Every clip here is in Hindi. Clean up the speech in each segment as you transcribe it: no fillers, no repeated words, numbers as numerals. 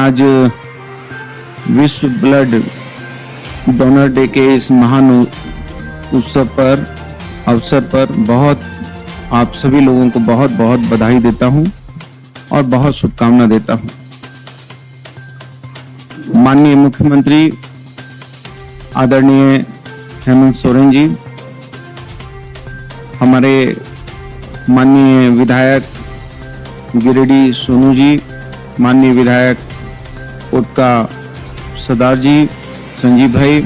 आज विश्व ब्लड डोनर डे के इस महान अवसर पर बहुत आप सभी लोगों को बहुत बहुत बधाई देता हूं और बहुत शुभकामना देता हूं। माननीय मुख्यमंत्री आदरणीय हेमंत सोरेन जी, हमारे माननीय विधायक गिरिडीह सोनू जी, माननीय विधायक कोटका सरदार जी संजीव भाई,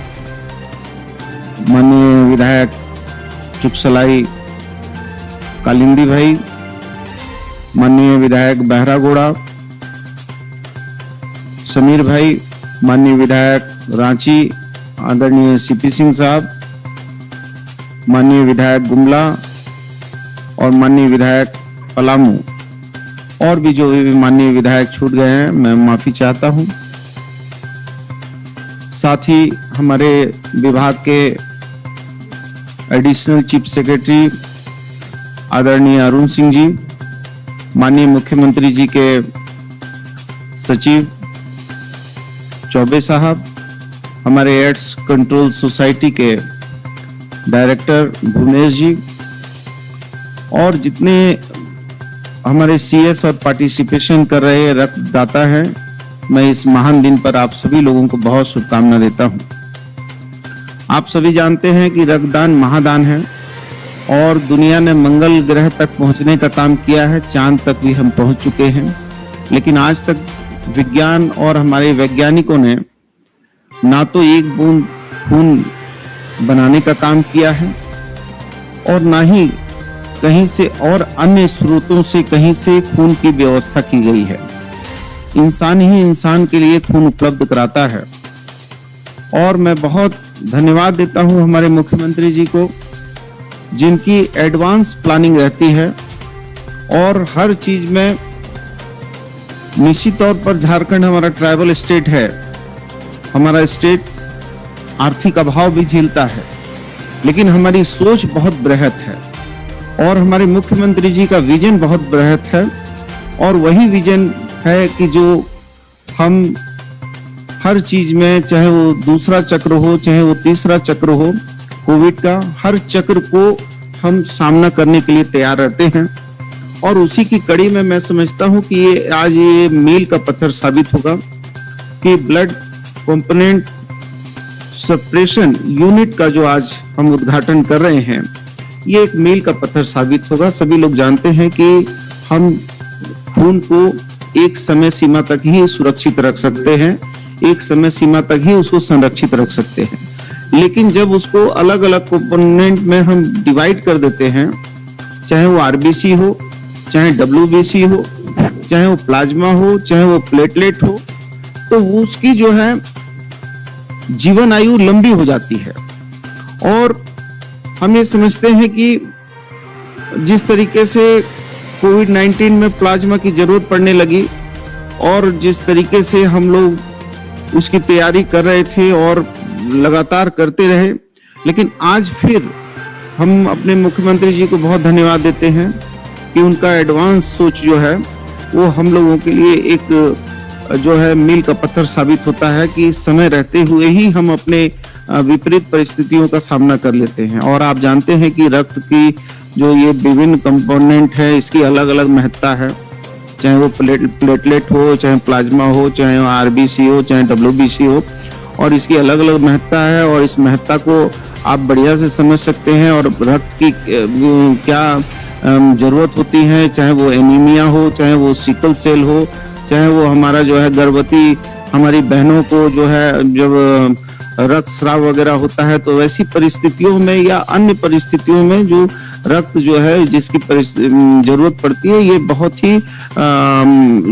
माननीय विधायक चुकसलाई कालिंदी भाई, माननीय विधायक बहरागोड़ा समीर भाई, माननीय विधायक रांची आदरणीय सीपी सिंह साहब, माननीय विधायक गुमला और माननीय विधायक पलामू, और भी जो भी माननीय विधायक छूट गए हैं मैं माफी चाहता हूं। साथ ही हमारे विभाग के एडिशनल चीफ सेक्रेटरी आदरणीय अरुण सिंह जी, माननीय मुख्यमंत्री जी के सचिव चौबे साहब, हमारे एड्स कंट्रोल सोसाइटी के डायरेक्टर भुवनेश जी, और जितने हमारे सीएस और पार्टिसिपेशन कर रहे रक्तदाता हैं, मैं इस महान दिन पर आप सभी लोगों को बहुत शुभकामना देता हूं। आप सभी जानते हैं कि रक्तदान महादान है और दुनिया ने मंगल ग्रह तक पहुंचने का काम किया है, चांद तक भी हम पहुंच चुके हैं, लेकिन आज तक विज्ञान और हमारे वैज्ञानिकों ने ना तो एक बूंद खून बनाने का काम किया है और ना ही कहीं से और अन्य स्रोतों से कहीं से खून की व्यवस्था की गई है। इंसान ही इंसान के लिए खून उपलब्ध कराता है और मैं बहुत धन्यवाद देता हूं हमारे मुख्यमंत्री जी को, जिनकी एडवांस प्लानिंग रहती है और हर चीज में निश्चित तौर पर झारखंड हमारा ट्राइबल स्टेट है, हमारा स्टेट आर्थिक अभाव भी झेलता है, लेकिन हमारी सोच बहुत बृहत है और हमारे मुख्यमंत्री जी का विजन बहुत बृहत है और वही विजन है कि जो हम हर चीज में, चाहे वो दूसरा चक्र हो चाहे वो तीसरा चक्र हो, कोविड का हर चक्र को हम सामना करने के लिए तैयार रहते हैं। और उसी की कड़ी में मैं समझता हूं कि ये आज ये मील का पत्थर साबित होगा कि ब्लड कंपोनेंट सप्रेशन यूनिट का जो आज हम उद्घाटन कर रहे हैं, ये एक मील का पत्थर साबित होगा। सभी लोग जानते हैं कि हम खून को एक समय सीमा तक ही सुरक्षित रख सकते हैं, एक समय सीमा तक ही उसको संरक्षित रख सकते हैं, लेकिन जब उसको अलग अलग कंपोनेंट में हम डिवाइड कर देते हैं, चाहे वो आरबीसी हो, चाहे डब्ल्यूबीसी हो, चाहे वो प्लाज्मा हो, चाहे वो प्लेटलेट हो, तो उसकी जो है जीवन आयु लंबी हो जाती है। और हम ये समझते हैं कि जिस तरीके से कोविड-19 में प्लाज्मा की जरूरत पड़ने लगी और जिस तरीके से हम लोग उसकी तैयारी कर रहे थे और लगातार करते रहे, लेकिन आज फिर हम अपने मुख्यमंत्री जी को बहुत धन्यवाद देते हैं कि उनका एडवांस सोच जो है वो हम लोगों के लिए एक जो है मील का पत्थर साबित होता है कि समय रहते हुए ही हम अपने विपरीत परिस्थितियों का सामना कर लेते हैं। और आप जानते हैं कि रक्त की जो ये विभिन्न कंपोनेंट है, इसकी अलग अलग महत्ता है, चाहे वो प्लेटलेट हो, चाहे प्लाज्मा हो, चाहे आरबीसी हो, चाहे डब्ल्यूबीसी हो, और इसकी अलग अलग महत्ता है और इस महत्ता को आप बढ़िया से समझ सकते हैं। और रक्त की क्या जरूरत होती है, चाहे वो एनीमिया हो, चाहे वो सिकल सेल हो, चाहे वो हमारा जो है गर्भवती हमारी बहनों को जो है जब रक्त स्राव वगैरह होता है, तो वैसी परिस्थितियों में या अन्य परिस्थितियों में जो रक्त जो है जिसकी जरूरत पड़ती है, ये बहुत ही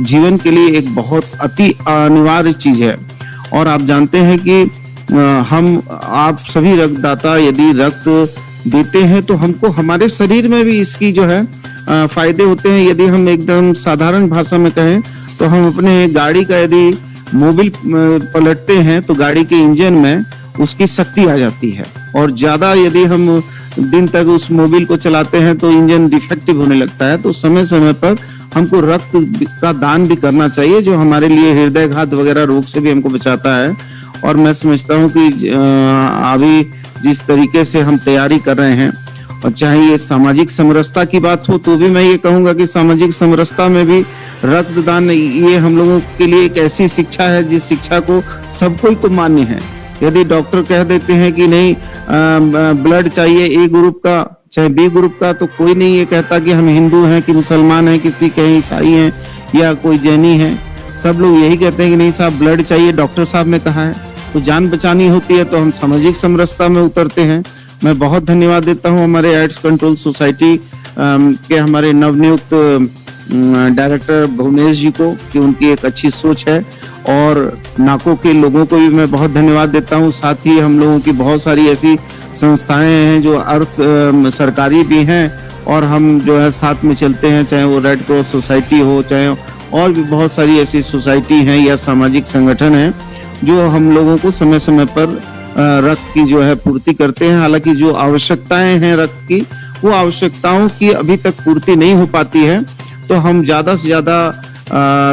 जीवन के लिए एक बहुत अति अनिवार्य चीज है। और आप जानते हैं कि हम आप सभी रक्तदाता यदि रक्त देते हैं तो हमको हमारे शरीर में भी इसकी जो है फायदे होते हैं। यदि हम एकदम साधारण भाषा में कहें तो हम अपने गाड़ी का यदि मोबिल पलटते हैं तो गाड़ी के इंजन में उसकी शक्ति आ जाती है, और ज्यादा यदि हम दिन तक उस मोबिल को चलाते हैं तो इंजन डिफेक्टिव होने लगता है। तो समय समय पर हमको रक्त का दान भी करना चाहिए, जो हमारे लिए हृदयघात वगैरह रोग से भी हमको बचाता है। और मैं समझता हूँ कि अभी जिस तरीके से हम तैयारी कर रहे हैं, और चाहे ये सामाजिक समरसता की बात हो, तो भी मैं ये कहूंगा कि सामाजिक समरसता में भी रक्तदान ये हम लोगों के लिए एक ऐसी शिक्षा है जिस शिक्षा को सबको को मान्य है। यदि डॉक्टर कह देते हैं कि नहीं ब्लड चाहिए ए ग्रुप का चाहे बी ग्रुप का, तो कोई नहीं ये कहता कि हम हिंदू हैं कि मुसलमान हैं, किसी के ईसाई हैं या कोई जैनी है। सब लोग यही कहते हैं कि नहीं साहब ब्लड चाहिए, डॉक्टर साहब ने कहा है। तो जान बचानी होती है तो हम सामाजिक समरसता में उतरते हैं। मैं बहुत धन्यवाद देता हूं हमारे एड्स कंट्रोल सोसाइटी के हमारे नवनियुक्त डायरेक्टर भुवनेश जी को, कि उनकी एक अच्छी सोच है। और नाको के लोगों को भी मैं बहुत धन्यवाद देता हूं। साथ ही हम लोगों की बहुत सारी ऐसी संस्थाएं हैं जो अर्थ सरकारी भी हैं, और हम जो है साथ में चलते हैं, चाहे वो रेड क्रॉस सोसाइटी हो, चाहे और भी बहुत सारी ऐसी सोसाइटी हैं या सामाजिक संगठन हैं जो हम लोगों को समय समय पर रक्त की जो है पूर्ति करते हैं। हालांकि जो आवश्यकताएं हैं रक्त की, वो आवश्यकताओं की अभी तक पूर्ति नहीं हो पाती है। तो हम ज्यादा से ज्यादा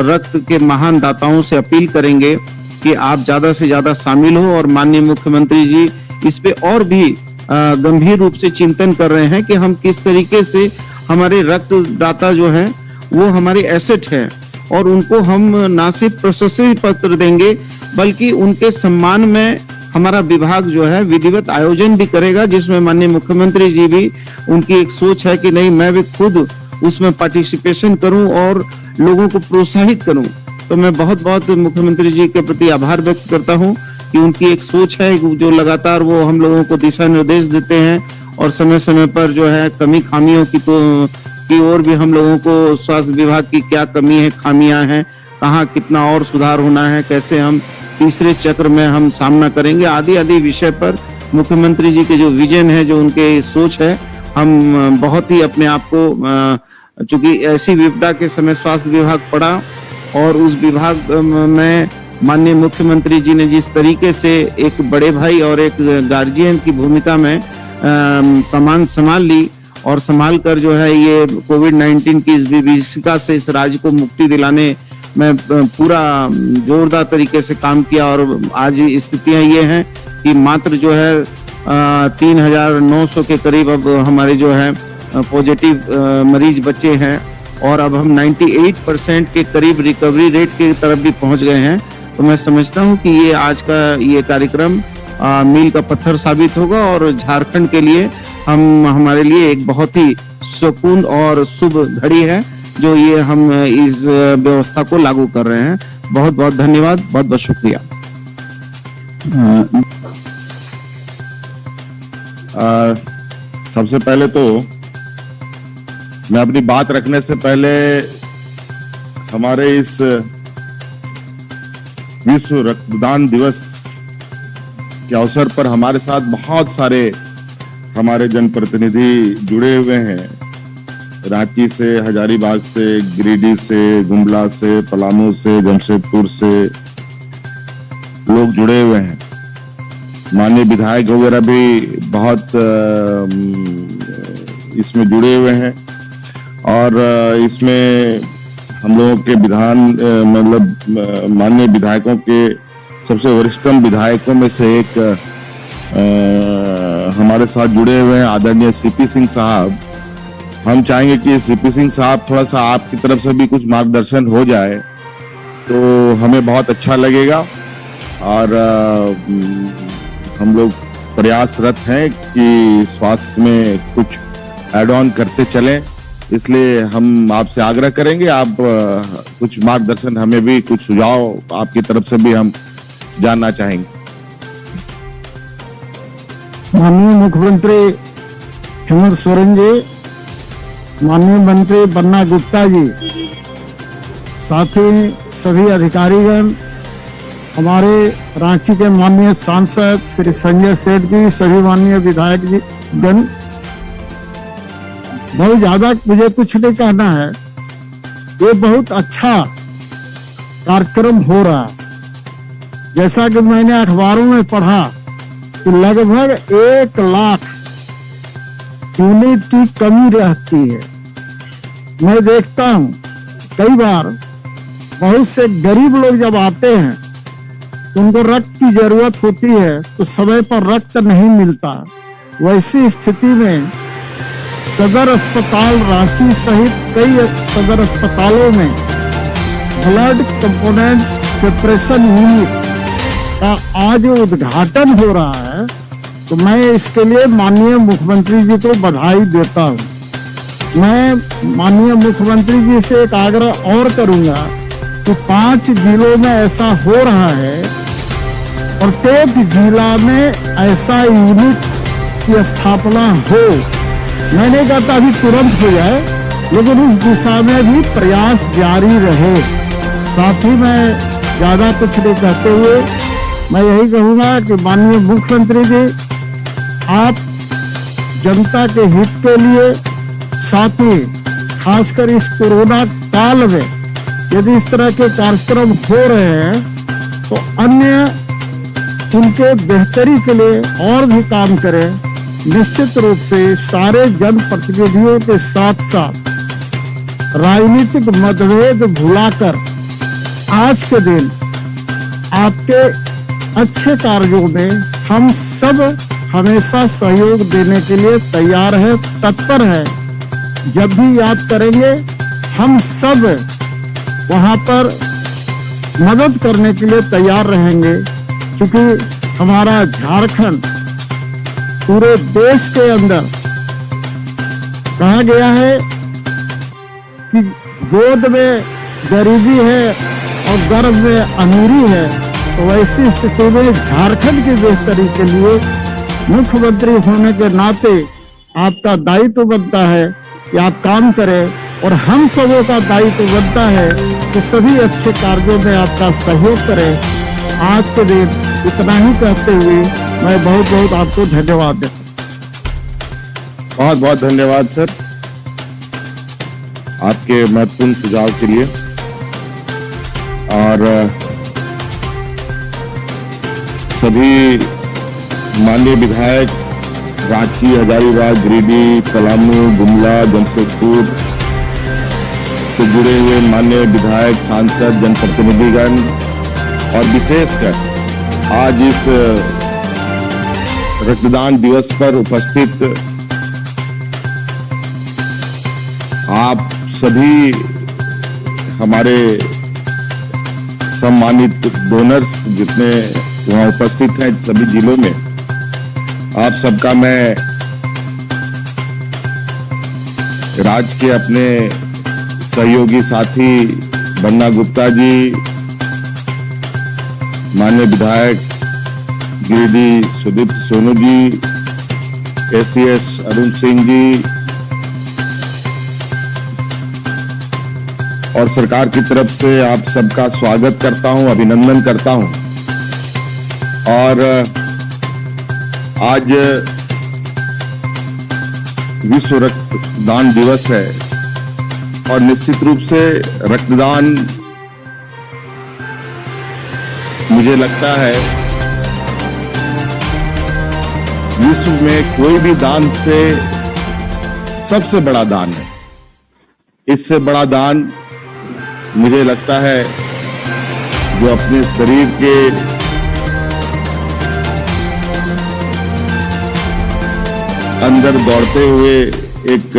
रक्त के महान दाताओं से अपील करेंगे कि आप ज्यादा से ज्यादा शामिल हो। और माननीय मुख्यमंत्री जी इस पे और भी गंभीर रूप से चिंतन कर रहे हैं कि हम किस तरीके से हमारे रक्तदाता जो है वो हमारे एसेट है, और उनको हम ना सिर्फ प्रशस्ति पत्र देंगे बल्कि उनके सम्मान में हमारा विभाग जो है विधिवत आयोजन भी करेगा, जिसमें माननीय मुख्यमंत्री जी भी उनकी एक सोच है कि नहीं मैं भी खुद उसमें पार्टिसिपेशन करूं और लोगों को प्रोत्साहित करूं। तो मैं बहुत बहुत मुख्यमंत्री जी के प्रति आभार व्यक्त करता हूं कि उनकी एक सोच है जो लगातार वो हम लोगों को दिशा निर्देश देते हैं, और समय समय पर जो है कमी खामियों की ओर भी हम लोगों को स्वास्थ्य विभाग की क्या कमी है, खामियां हैं, कहाँ कितना और सुधार होना है, कैसे हम तीसरे चक्र में हम सामना करेंगे, आदि आदि विषय पर मुख्यमंत्री जी के जो विजन है, जो उनके सोच है, हम बहुत ही अपने आप को, चूंकि ऐसी विपदा के समय स्वास्थ्य विभाग पड़ा और उस विभाग में माननीय मुख्यमंत्री जी ने जिस तरीके से एक बड़े भाई और एक गार्जियन की भूमिका में कमान संभाल ली, और संभाल कर जो है ये कोविड-19 की इस विभीषिका से इस राज्य को मुक्ति दिलाने में पूरा जोरदार तरीके से काम किया। और आज स्थितियां ये हैं कि मात्र जो है 3,900 के करीब अब हमारे जो है पॉजिटिव मरीज बचे हैं, और अब हम 98% के करीब रिकवरी रेट की तरफ भी पहुंच गए हैं। तो मैं समझता हूं कि ये आज का ये कार्यक्रम मील का पत्थर साबित होगा, और झारखंड के लिए हमारे लिए एक बहुत ही सुकून और शुभ घड़ी है जो ये हम इस व्यवस्था को लागू कर रहे हैं। बहुत बहुत धन्यवाद, बहुत बहुत शुक्रिया। सबसे पहले तो मैं अपनी बात रखने से पहले हमारे इस विश्व रक्तदान दिवस के अवसर पर हमारे साथ बहुत सारे हमारे जनप्रतिनिधि जुड़े हुए हैं। रांची से, हजारीबाग से, गिरिडीह से, गुमला से, पलामू से, जमशेदपुर से लोग जुड़े हुए हैं। माननीय विधायक वगैरह भी बहुत इसमें जुड़े हुए हैं, और इसमें हम लोगों के विधान मतलब माननीय विधायकों के सबसे वरिष्ठतम विधायकों में से एक हमारे साथ जुड़े हुए हैं आदरणीय सीपी सिंह साहब। हम चाहेंगे कि सीपी सिंह साहब थोड़ा सा आपकी तरफ से भी कुछ मार्गदर्शन हो जाए तो हमें बहुत अच्छा लगेगा, और हम लोग प्रयासरत हैं कि स्वास्थ्य में कुछ ऐड ऑन करते चलें। इसलिए हम आपसे आग्रह करेंगे आप कुछ मार्गदर्शन, हमें भी कुछ सुझाव आपकी तरफ से भी हम जानना चाहेंगे। माननीय मुख्यमंत्री हेमंत सोरेन जी, माननीय मंत्री बन्ना गुप्ता जी, साथ ही सभी अधिकारीगण, हमारे रांची के माननीय सांसद श्री संजय सेठ जी, सभी माननीय विधायक जी गण, बहुत ज्यादा मुझे कुछ नहीं कहना है। ये बहुत अच्छा कार्यक्रम हो रहा है। जैसा कि मैंने अखबारों में पढ़ा कि लगभग 1 लाख यूनिट की कमी रहती है। मैं देखता हूं कई बार बहुत से गरीब लोग जब आते हैं, उनको रक्त की जरूरत होती है तो समय पर रक्त नहीं मिलता। वैसी स्थिति में सदर अस्पताल रांची सहित कई सदर अस्पतालों में ब्लड कंपोनेंट सेपरेशन यूनिट का आज उद्घाटन हो रहा है, तो मैं इसके लिए माननीय मुख्यमंत्री जी को बधाई देता हूं। मैं माननीय मुख्यमंत्री जी से एक आग्रह और करूंगा कि 5 जिलों में ऐसा हो रहा है, प्रत्येक जिला में ऐसा यूनिट की स्थापना हो। मैं नहीं कहता अभी तुरंत हो जाए, लेकिन उस दिशा में भी प्रयास जारी रहे। साथ ही मैं ज्यादा कुछ नहीं कहते हुए मैं यही कहूंगा कि माननीय मुख्यमंत्री जी, आप जनता के हित के लिए, साथ ही खासकर इस कोरोना काल में यदि इस तरह के कार्यक्रम हो रहे हैं तो अन्य उनके बेहतरी के लिए और भी काम करें। निश्चित रूप से सारे जनप्रतिनिधियों के साथ साथ राजनीतिक मतभेद भुलाकर आज के दिन आपके अच्छे कार्यों में हम सब हमेशा सहयोग देने के लिए तैयार है, तत्पर है। जब भी याद करेंगे हम सब वहां पर मदद करने के लिए तैयार रहेंगे, क्योंकि हमारा झारखंड पूरे देश के अंदर कहा गया है कि गोद में गरीबी है और गर्भ में अमीरी है। तो वैसी स्थिति में झारखंड की बेहतरी के लिए मुख्यमंत्री होने के नाते आपका दायित्व बनता है कि आप काम करें, और हम सबों का दायित्व बनता है कि सभी अच्छे कार्यों में आपका सहयोग करें। आज के दिन इतना ही कहते हुए मैं बहुत बहुत आपको धन्यवाद देता हूं। बहुत बहुत धन्यवाद सर आपके महत्वपूर्ण सुझाव के लिए। और सभी माननीय विधायक रांची, हजारीबाग, गिरिडीह, पलामू, गुमला, जमशेदपुर से जुड़े हुए माननीय विधायक, सांसद, जनप्रतिनिधिगण और विशेषकर आज इस रक्तदान दिवस पर उपस्थित आप सभी हमारे सम्मानित डोनर्स जितने वहां उपस्थित हैं सभी जिलों में, आप सबका मैं राज्य के अपने सहयोगी साथी बन्ना गुप्ता जी, माननीय विधायक गिरिडीह सुदीप्त सोनू जी, एसीएस अरुण सिंह जी और सरकार की तरफ से आप सबका स्वागत करता हूं, अभिनंदन करता हूं। और आज विश्व रक्तदान दिवस है और निश्चित रूप से रक्तदान मुझे लगता है विश्व में कोई भी दान से सबसे बड़ा दान है। इससे बड़ा दान मुझे लगता है जो अपने शरीर के अंदर दौड़ते हुए एक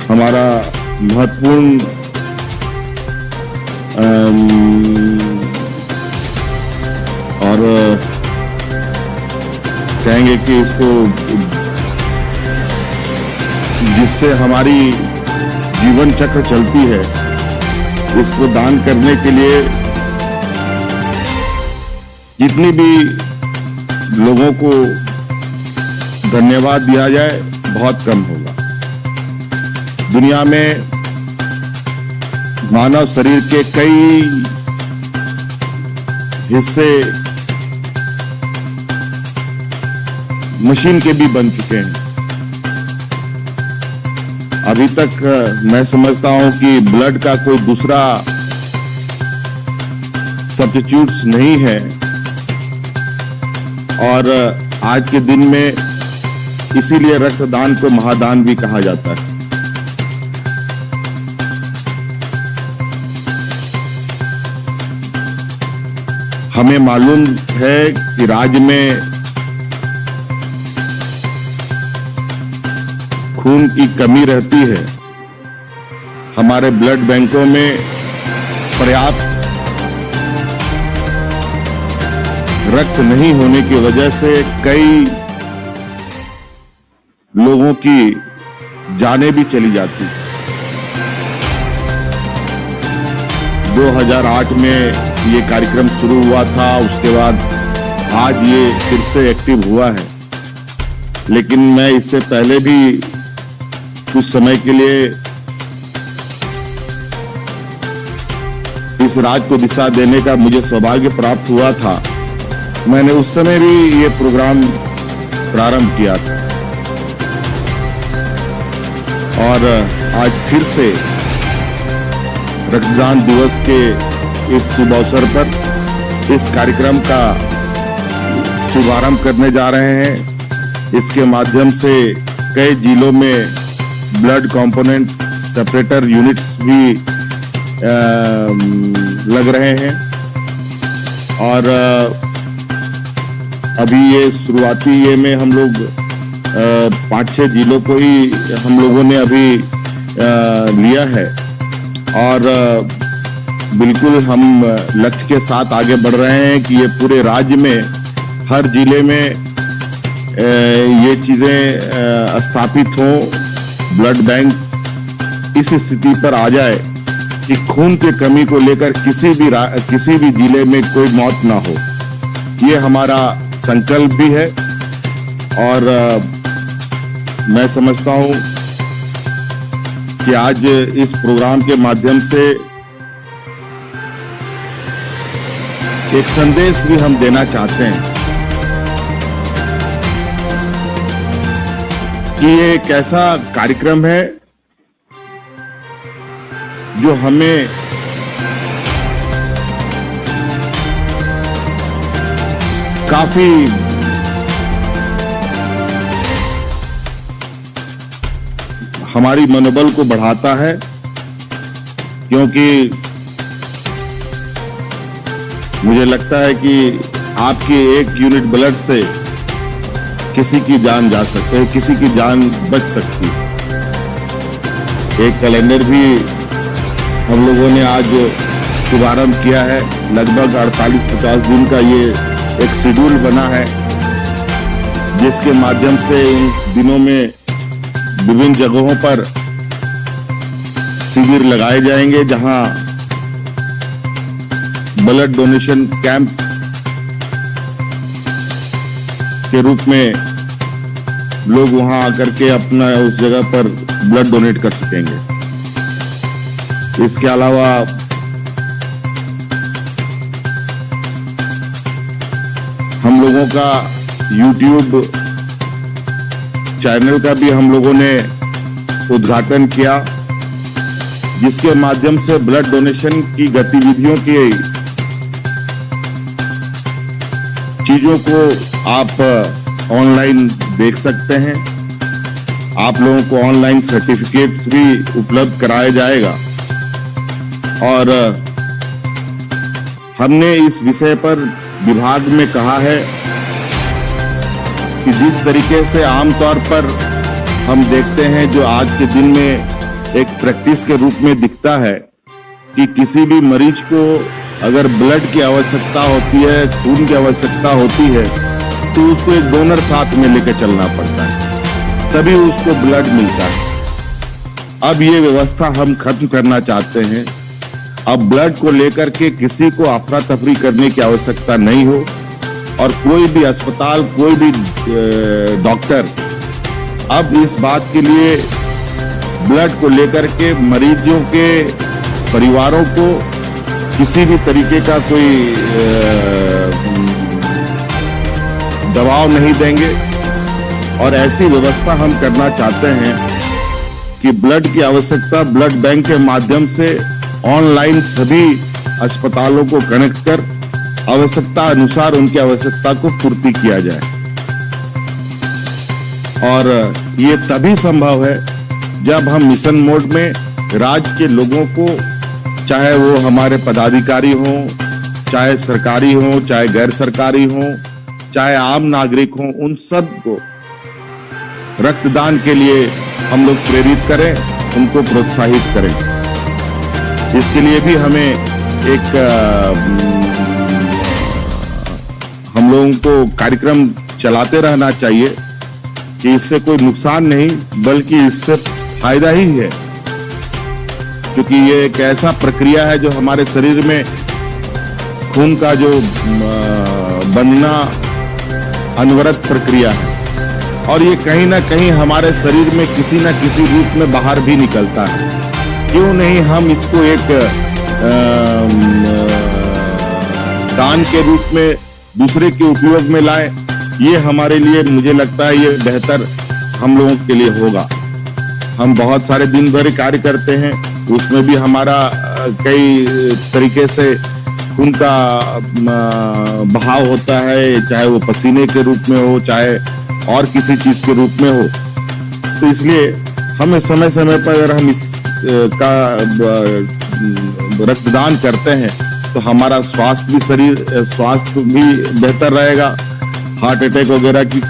हमारा महत्वपूर्ण और कहेंगे कि इसको जिससे हमारी जीवन चक्र चलती है, इसको दान करने के लिए जितनी भी लोगों को धन्यवाद दिया जाए बहुत कम होगा। दुनिया में मानव शरीर के कई हिस्से मशीन के भी बन चुके हैं। अभी तक मैं समझता हूं कि ब्लड का कोई दूसरा सब्स्टिट्यूट्स नहीं है और आज के दिन में इसीलिए रक्तदान को महादान भी कहा जाता है। हमें मालूम है कि राज्य में खून की कमी रहती है। हमारे ब्लड बैंकों में पर्याप्त रक्त नहीं होने की वजह से कई लोगों की जानें भी चली जाती। 2008 में ये कार्यक्रम शुरू हुआ था, उसके बाद आज ये फिर से एक्टिव हुआ है। लेकिन मैं इससे पहले भी कुछ समय के लिए इस राज्य को दिशा देने का मुझे सौभाग्य प्राप्त हुआ था। मैंने उस समय भी ये प्रोग्राम प्रारंभ किया था और आज फिर से रक्तदान दिवस के इस शुभ अवसर पर इस कार्यक्रम का शुभारंभ करने जा रहे हैं। इसके माध्यम से कई जिलों में ब्लड कंपोनेंट सेपरेटर यूनिट्स भी लग रहे हैं और अभी ये शुरुआती ये में हम लोग 5-6 जिलों को ही हम लोगों ने अभी लिया है और बिल्कुल हम लक्ष्य के साथ आगे बढ़ रहे हैं कि ये पूरे राज्य में हर जिले में ये चीजें स्थापित हों। ब्लड बैंक इस स्थिति पर आ जाए कि खून की कमी को लेकर किसी भी जिले में कोई मौत ना हो। ये हमारा संकल्प भी है और मैं समझता हूं कि आज इस प्रोग्राम के माध्यम से एक संदेश भी हम देना चाहते हैं कि ये एक ऐसा कार्यक्रम है जो हमें काफी हमारी मनोबल को बढ़ाता है, क्योंकि मुझे लगता है कि आपकी एक यूनिट ब्लड से किसी की जान जा सकती है, किसी की जान बच सकती है। एक कैलेंडर भी हम लोगों ने आज शुभारंभ किया है। लगभग 48-50 दिन का ये एक शेड्यूल बना है, जिसके माध्यम से इन दिनों में विभिन्न जगहों पर शिविर लगाए जाएंगे, जहां ब्लड डोनेशन कैंप के रूप में लोग वहां आकर के अपना उस जगह पर ब्लड डोनेट कर सकेंगे। इसके अलावा हम लोगों का YouTube चैनल का भी हम लोगों ने उद्घाटन किया, जिसके माध्यम से ब्लड डोनेशन की गतिविधियों की चीजों को आप ऑनलाइन देख सकते हैं। आप लोगों को ऑनलाइन सर्टिफिकेट्स भी उपलब्ध कराया जाएगा और हमने इस विषय पर विभाग में कहा है कि जिस तरीके से आमतौर पर हम देखते हैं, जो आज के दिन में एक प्रैक्टिस के रूप में दिखता है कि किसी भी मरीज को अगर ब्लड की आवश्यकता होती है, खून की आवश्यकता होती है, तो उसको एक डोनर साथ में लेकर चलना पड़ता है, तभी उसको ब्लड मिलता है। अब ये व्यवस्था हम खत्म करना चाहते हैं। अब ब्लड को लेकर के किसी को अफरा तफरी करने की आवश्यकता नहीं हो और कोई भी अस्पताल, कोई भी डॉक्टर अब इस बात के लिए ब्लड को लेकर के मरीजों के परिवारों को किसी भी तरीके का कोई दबाव नहीं देंगे। और ऐसी व्यवस्था हम करना चाहते हैं कि ब्लड की आवश्यकता ब्लड बैंक के माध्यम से ऑनलाइन सभी अस्पतालों को कनेक्ट कर आवश्यकता अनुसार उनकी आवश्यकता को पूर्ति किया जाए। और ये तभी संभव है जब हम मिशन मोड में राज्य के लोगों को, चाहे वो हमारे पदाधिकारी हों, चाहे सरकारी हों, चाहे गैर सरकारी हों, चाहे आम नागरिक हों, उन सब को रक्तदान के लिए हम लोग प्रेरित करें, उनको प्रोत्साहित करें। इसके लिए भी हमें एक हम लोगों को कार्यक्रम चलाते रहना चाहिए कि इससे कोई नुकसान नहीं बल्कि इससे फायदा ही है, क्योंकि ये एक ऐसा प्रक्रिया है जो हमारे शरीर में खून का जो बनना अनवरत प्रक्रिया है और ये कहीं ना कहीं हमारे शरीर में किसी न किसी रूप में बाहर भी निकलता है। क्यों नहीं हम इसको एक दान के रूप में दूसरे के उपयोग में लाएं। ये हमारे लिए, मुझे लगता है ये बेहतर हम लोगों के लिए होगा। हम बहुत सारे दिन भर कार्य करते हैं, उसमें भी हमारा कई तरीके से खून का बहाव होता है, चाहे वो पसीने के रूप में हो, चाहे और किसी चीज के रूप में हो। तो इसलिए हमें समय समय पर अगर हम इसका रक्तदान करते हैं तो हमारा स्वास्थ्य भी बेहतर रहेगा। हार्ट अटैक वगैरह की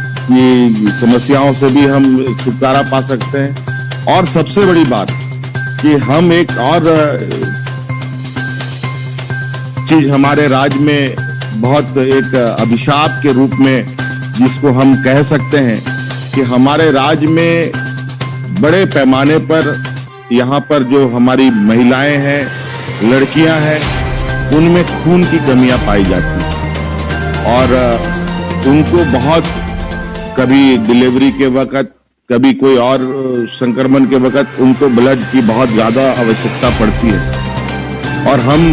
समस्याओं से भी हम छुटकारा पा सकते हैं। और सबसे बड़ी बात कि हम एक और चीज हमारे राज्य में बहुत एक अभिशाप के रूप में जिसको हम कह सकते हैं कि हमारे राज्य में बड़े पैमाने पर यहाँ पर जो हमारी महिलाएं हैं, लड़कियां हैं, उनमें खून की कमियां पाई जाती हैं और उनको बहुत, कभी डिलीवरी के वक्त, कभी कोई और संक्रमण के वक्त उनको ब्लड की बहुत ज्यादा आवश्यकता पड़ती है। और हम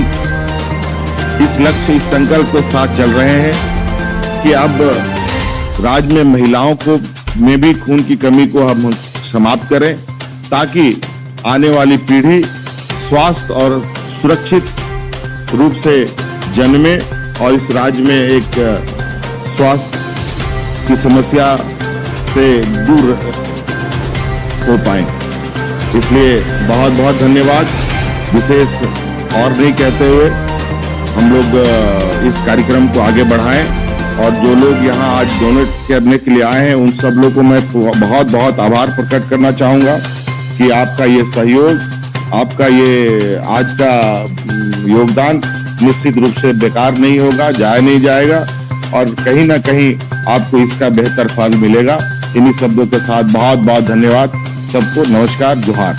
इस लक्ष्य, इस संकल्प के साथ चल रहे हैं कि अब राज्य में महिलाओं को में भी खून की कमी को हम समाप्त करें, ताकि आने वाली पीढ़ी स्वस्थ और सुरक्षित रूप से जन्मे और इस राज्य में एक स्वास्थ्य की समस्या से दूर हो पाए। इसलिए बहुत बहुत धन्यवाद। विशेष और नहीं कहते हुए हम लोग इस कार्यक्रम को आगे बढ़ाएं और जो लोग यहाँ आज डोनेट करने के लिए आए हैं उन सब लोगों को मैं बहुत बहुत आभार प्रकट करना चाहूँगा कि आपका ये सहयोग, आपका ये आज का योगदान निश्चित रूप से बेकार नहीं होगा, जाया नहीं जाएगा और कहीं ना कहीं आपको इसका बेहतर फल मिलेगा। इन्हीं शब्दों के साथ बहुत बहुत धन्यवाद सबको। नमस्कार, जोहार।